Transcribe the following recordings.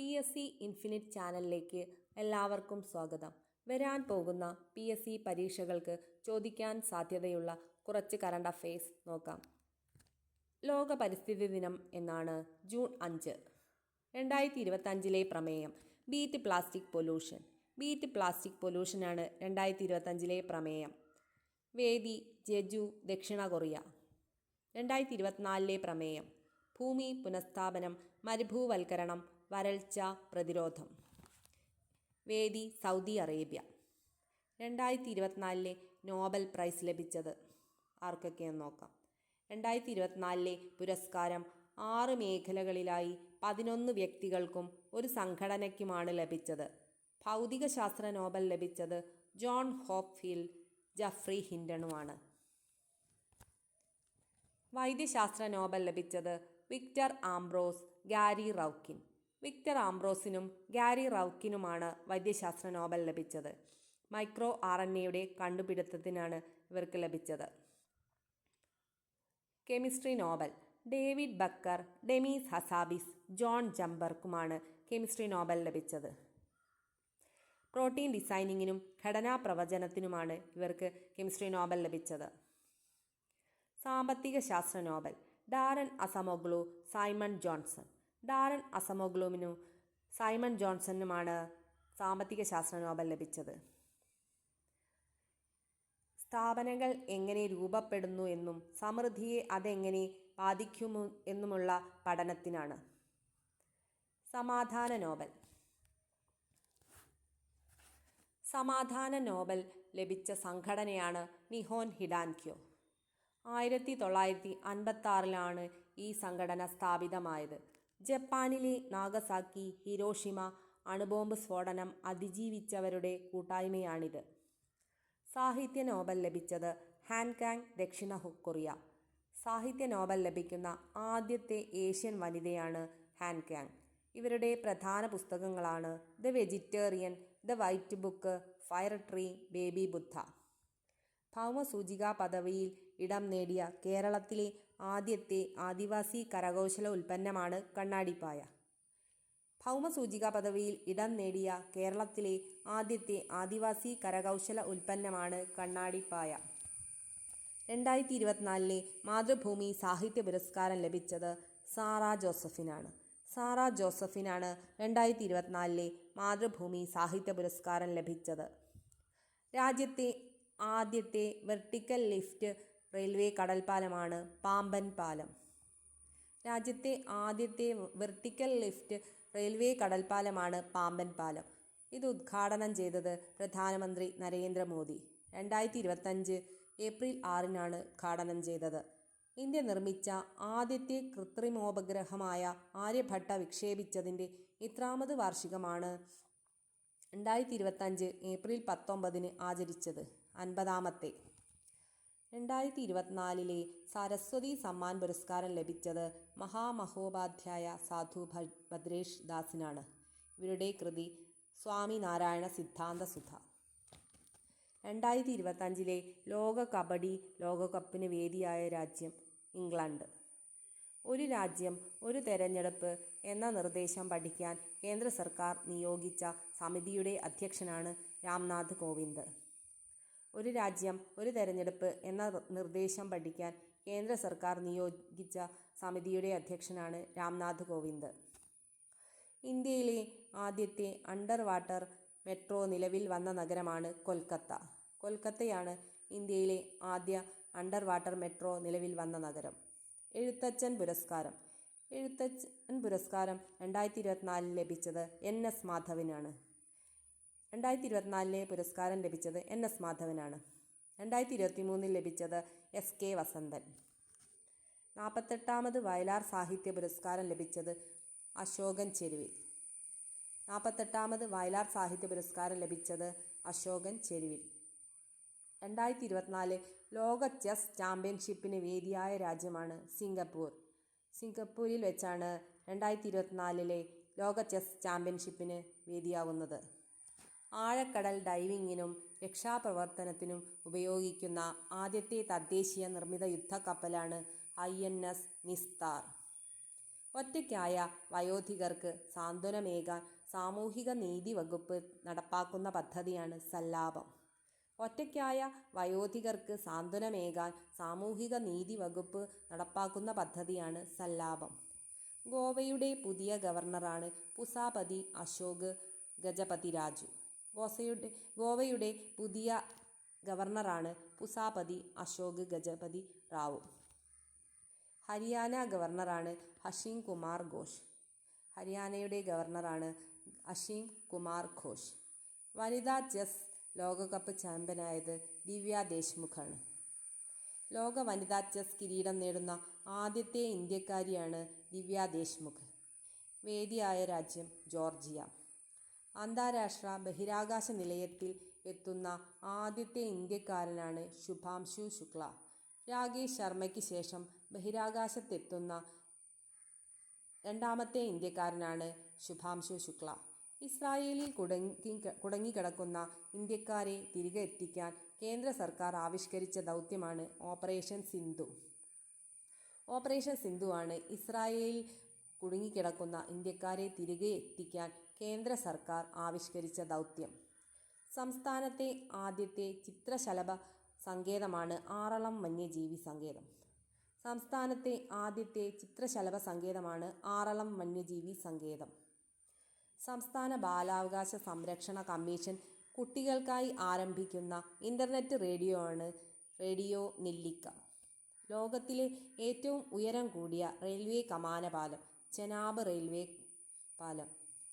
PSC infinite ചാനലിലേക്ക് എല്ലാവർക്കും സ്വാഗതം. വരാൻ പോകുന്ന PSC പരീക്ഷകൾക്ക് ചോദിക്കാൻ സാധ്യതയുള്ള കുറച്ച് കറണ്ട് അഫയേഴ്സ് നോക്കാം. ലോക പരിസ്ഥിതി ദിനം എന്നാണ് ജൂൺ 5. 2025 പ്രമേയം beat plastic pollution. Beat plastic പൊല്യൂഷനാണ് 2025 പ്രമേയം. വേദി ജെജു, ദക്ഷിണ കൊറിയ. 2024 പ്രമേയം ഭൂമി പുനഃസ്ഥാപനം, മരുഭൂവൽക്കരണം, വരൾച്ച പ്രതിരോധം. വേദി സൗദി അറേബ്യ. 2024 നോബൽ പ്രൈസ് ലഭിച്ചത് ആർക്കൊക്കെയെന്ന് നോക്കാം. 2024 പുരസ്കാരം 6 മേഖലകളിലായി 11 വ്യക്തികൾക്കും ഒരു സംഘടനയ്ക്കുമാണ് ലഭിച്ചത്. ഭൗതികശാസ്ത്ര നോബൽ ലഭിച്ചത് ജോൺ ഹോപ്ഫീൽഡ്, ജഫ്രി ഹിൻഡണുമാണ്. വൈദ്യശാസ്ത്ര നോബൽ ലഭിച്ചത് Victor Ambros, Gary Ruvkun. Victor ആംബ്രോസിനും ഗാരി റൗക്കിനുമാണ് വൈദ്യശാസ്ത്ര നോബൽ ലഭിച്ചത്. മൈക്രോ RNAയുടെ കണ്ടുപിടുത്തത്തിനാണ് ഇവർക്ക് ലഭിച്ചത്. Chemistry Nobel David Baker, Demis Hassabis, John ജംബർക്കുമാണ് കെമിസ്ട്രി നോബൽ ലഭിച്ചത്. പ്രോട്ടീൻ ഡിസൈനിങ്ങിനും ഘടനാ പ്രവചനത്തിനുമാണ് ഇവർക്ക് കെമിസ്ട്രി നോബൽ ലഭിച്ചത്. സാമ്പത്തിക ശാസ്ത്ര Nobel Daron Acemoglu, Simon Johnson. Daron അസമോഗ്ലുവിനും സൈമൺ ജോൺസണുമാണ് സാമ്പത്തിക ശാസ്ത്ര നോബൽ ലഭിച്ചത്. സ്ഥാപനങ്ങൾ എങ്ങനെ രൂപപ്പെടുന്നു എന്നും സമൃദ്ധിയെ അതെങ്ങനെ ബാധിക്കുമോ എന്നുമുള്ള പഠനത്തിനാണ്. സമാധാന നോബൽ. സമാധാന നോബൽ ലഭിച്ച സംഘടനയാണ് നിഹോൻ ഹിഡാൻക്യോ. 1956 ഈ സംഘടന സ്ഥാപിതമായത്. ജപ്പാനിലെ നാഗസാക്കി, ഹിരോഷിമ അണുബോംബ് സ്ഫോടനം അതിജീവിച്ചവരുടെ കൂട്ടായ്മയാണിത്. സാഹിത്യ നോബൽ ലഭിച്ചത് ഹാൻകാങ്, ദക്ഷിണ കൊറിയ. സാഹിത്യ നോബൽ ലഭിക്കുന്ന ആദ്യത്തെ ഏഷ്യൻ വനിതയാണ് ഹാൻകാങ്. ഇവരുടെ പ്രധാന പുസ്തകങ്ങളാണ് the vegetarian, the white book, fire tree, baby Buddha. ഭൗമസൂചികാ പദവിയിൽ ഇടം നേടിയ കേരളത്തിലെ ആദ്യത്തെ ആദിവാസി കരകൗശല ഉൽപ്പന്നമാണ് കണ്ണാടിപ്പായ. ഭൗമസൂചികാ പദവിയിൽ ഇടം നേടിയ കേരളത്തിലെ ആദ്യത്തെ ആദിവാസി കരകൗശല ഉൽപ്പന്നമാണ് കണ്ണാടിപ്പായ. 2024 മാതൃഭൂമി സാഹിത്യ പുരസ്കാരം ലഭിച്ചത് സാറ ജോസഫിനാണ്. സാറ ജോസഫിനാണ് 2024 മാതൃഭൂമി സാഹിത്യ പുരസ്കാരം ലഭിച്ചത്. രാജ്യത്തെ ആദ്യത്തെ വെർട്ടിക്കൽ ലിഫ്റ്റ് റെയിൽവേ കടൽപ്പാലമാണ് പാമ്പൻ പാലം. രാജ്യത്തെ ആദ്യത്തെ വെർട്ടിക്കൽ ലിഫ്റ്റ് റെയിൽവേ കടൽപ്പാലമാണ് പാമ്പൻ പാലം. ഇത് ഉദ്ഘാടനം ചെയ്തത് പ്രധാനമന്ത്രി നരേന്ദ്രമോദി. 2025 ഏപ്രിൽ 6 ഉദ്ഘാടനം ചെയ്തത്. ഇന്ത്യ നിർമ്മിച്ച ആദ്യത്തെ കൃത്രിമോപഗ്രഹമായ ആര്യഭട്ട വിക്ഷേപിച്ചതിൻ്റെ എത്രാമത് വാർഷികമാണ് 2025 ഏപ്രിൽ 19 ആചരിച്ചത്? 50ാമത്തെ. 2024 സരസ്വതി സമ്മാൻ പുരസ്കാരം ലഭിച്ചത് മഹാമഹോപാധ്യായ സാധു ഭദ്രേഷ് ദാസിനാണ്. ഇവരുടെ കൃതി സ്വാമി നാരായണ സിദ്ധാന്ത സുധ. 2025 ലോക കബഡി ലോകകപ്പിന് വേദിയായ രാജ്യം ഇംഗ്ലണ്ട്. ഒരു രാജ്യം ഒരു തെരഞ്ഞെടുപ്പ് എന്ന നിർദ്ദേശം പഠിക്കാൻ കേന്ദ്ര സർക്കാർ നിയോഗിച്ച സമിതിയുടെ അധ്യക്ഷനാണ് രാംനാഥ് കോവിന്ദ്. ഒരു രാജ്യം ഒരു തെരഞ്ഞെടുപ്പ് എന്ന നിർദ്ദേശം പഠിക്കാൻ കേന്ദ്ര സർക്കാർ നിയോഗിച്ച സമിതിയുടെ അധ്യക്ഷനാണ് രാംനാഥ് കോവിന്ദ്. ഇന്ത്യയിലെ ആദ്യത്തെ അണ്ടർ വാട്ടർ മെട്രോ നിലവിൽ വന്ന നഗരമാണ് കൊൽക്കത്ത. കൊൽക്കത്തയാണ് ഇന്ത്യയിലെ ആദ്യ അണ്ടർ വാട്ടർ മെട്രോ നിലവിൽ വന്ന നഗരം. എഴുത്തച്ഛൻ പുരസ്കാരം. എഴുത്തച്ഛൻ പുരസ്കാരം 2024 ലഭിച്ചത് NS മാധവനാണ്. 2024 പുരസ്കാരം ലഭിച്ചത് NS മാധവനാണ്. 2023 ലഭിച്ചത് SK വസന്തൻ. 48ാമത് വയലാർ സാഹിത്യ പുരസ്കാരം ലഭിച്ചത് അശോകൻ ചെരുവിൽ. 48ാമത് വയലാർ സാഹിത്യ പുരസ്കാരം ലഭിച്ചത് അശോകൻ ചെരുവിൽ. 2024 ലോക ചെസ് ചാമ്പ്യൻഷിപ്പിന് വേദിയായ രാജ്യമാണ് സിംഗപ്പൂർ. സിംഗപ്പൂരിൽ വെച്ചാണ് 2024 ലോക ചെസ് ചാമ്പ്യൻഷിപ്പിന് വേദിയാവുന്നത്. ആഴക്കടൽ ഡൈവിങ്ങിനും രക്ഷാപ്രവർത്തനത്തിനും ഉപയോഗിക്കുന്ന ആദ്യത്തെ തദ്ദേശീയ നിർമ്മിത യുദ്ധക്കപ്പലാണ് INS നിസ്താർ. ഒറ്റയ്ക്കായ വയോധികർക്ക് സാന്ത്വനമേകാൻ സാമൂഹിക നീതി വകുപ്പ് നടപ്പാക്കുന്ന പദ്ധതിയാണ് സല്ലാപം. ഒറ്റയ്ക്കായ വയോധികർക്ക് സാന്ത്വനമേകാൻ സാമൂഹിക നീതി വകുപ്പ് നടപ്പാക്കുന്ന പദ്ധതിയാണ് സല്ലാപം. ഗോവയുടെ പുതിയ ഗവർണറാണ് പുസാപതി അശോക് ഗജപതി രാജു. ഗോവയുടെ പുതിയ ഗവർണറാണ് പുസാപതി അശോക് ഗജപതി റാവു. ഹരിയാന ഗവർണറാണ് അശീം കുമാർ ഘോഷ്. ഹരിയാനയുടെ ഗവർണറാണ് അശീം കുമാർ ഘോഷ്. വനിതാ ചെസ് ലോകകപ്പ് ചാമ്പ്യനായത് ദിവ്യ ദേശ്മുഖാണ്. ലോക വനിതാ ചെസ് കിരീടം നേടുന്ന ആദ്യത്തെ ഇന്ത്യക്കാരിയാണ് ദിവ്യ ദേശ്മുഖ്. വേദിയായ രാജ്യം ജോർജിയ. അന്താരാഷ്ട്ര ബഹിരാകാശ നിലയത്തിൽ എത്തുന്ന ആദ്യത്തെ ഇന്ത്യക്കാരനാണ് ശുഭാംശു ശുക്ല. രാകേഷ് ശർമ്മയ്ക്ക് ശേഷം ബഹിരാകാശത്തെത്തുന്ന രണ്ടാമത്തെ ഇന്ത്യക്കാരനാണ് ശുഭാംശു ശുക്ല. ഇസ്രായേലിൽ കുടുങ്ങിക്കിടക്കുന്ന ഇന്ത്യക്കാരെ തിരികെ എത്തിക്കാൻ കേന്ദ്ര സർക്കാർ ആവിഷ്കരിച്ച ദൗത്യമാണ് ഓപ്പറേഷൻ സിന്ധു. ഓപ്പറേഷൻ സിന്ധു ആണ് ഇസ്രായേലിൽ കുടുങ്ങിക്കിടക്കുന്ന ഇന്ത്യക്കാരെ തിരികെ എത്തിക്കാൻ കേന്ദ്ര സർക്കാർ ആവിഷ്കരിച്ച ദൗത്യം. സംസ്ഥാനത്തെ ആദ്യത്തെ ചിത്രശലഭ സങ്കേതമാണ് ആറളം വന്യജീവി സങ്കേതം. സംസ്ഥാനത്തെ ആദ്യത്തെ ചിത്രശലഭ സങ്കേതമാണ് ആറളം വന്യജീവി സങ്കേതം. സംസ്ഥാന ബാലാവകാശ സംരക്ഷണ കമ്മീഷൻ കുട്ടികൾക്കായി ആരംഭിക്കുന്ന ഇൻ്റർനെറ്റ് റേഡിയോ ആണ് റേഡിയോ നെല്ലിക്ക. ലോകത്തിലെ ഏറ്റവും ഉയരം കൂടിയ റെയിൽവേ കമാന പാലം ചെനാബ് റെയിൽവേ പാലം.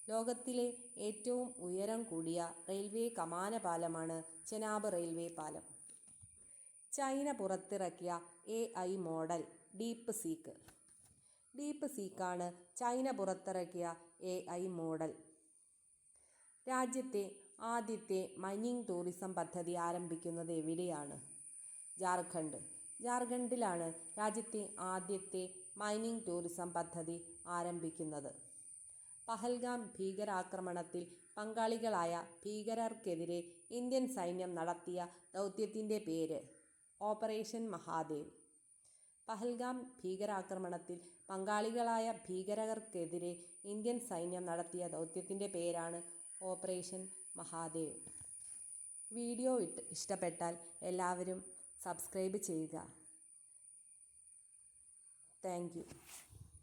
ലോകത്തിലെ ഏറ്റവും ഉയരം കൂടിയ റെയിൽവേ കമാന പാലമാണ് ചെനാബ് റെയിൽവേ പാലം. ചൈന പുറത്തിറക്കിയ AI model DeepSeek. Deep സീക്കാണ് ചൈന പുറത്തിറക്കിയ AI മോഡൽ. രാജ്യത്തെ ആദ്യത്തെ മൈനിങ് ടൂറിസം പദ്ധതി ആരംഭിക്കുന്നത് എവിടെയാണ്? ജാർഖണ്ഡ്. ജാർഖണ്ഡിലാണ് രാജ്യത്തെ ആദ്യത്തെ മൈനിങ് ടൂറിസം പദ്ധതി ആരംഭിക്കുന്നത്. പഹൽഗാം ഭീകരാക്രമണത്തിൽ പങ്കാളികളായ ഭീകരർക്കെതിരെ ഇന്ത്യൻ സൈന്യം നടത്തിയ ദൗത്യത്തിൻ്റെ പേര് ഓപ്പറേഷൻ മഹാദേവ്. പഹൽഗാം ഭീകരാക്രമണത്തിൽ പങ്കാളികളായ ഭീകരർക്കെതിരെ ഇന്ത്യൻ സൈന്യം നടത്തിയ ദൗത്യത്തിൻ്റെ പേരാണ് ഓപ്പറേഷൻ മഹാദേവ്. വീഡിയോ ഇഷ്ടപ്പെട്ടാൽ എല്ലാവരും സബ്സ്ക്രൈബ് ചെയ്യുക. Thank you.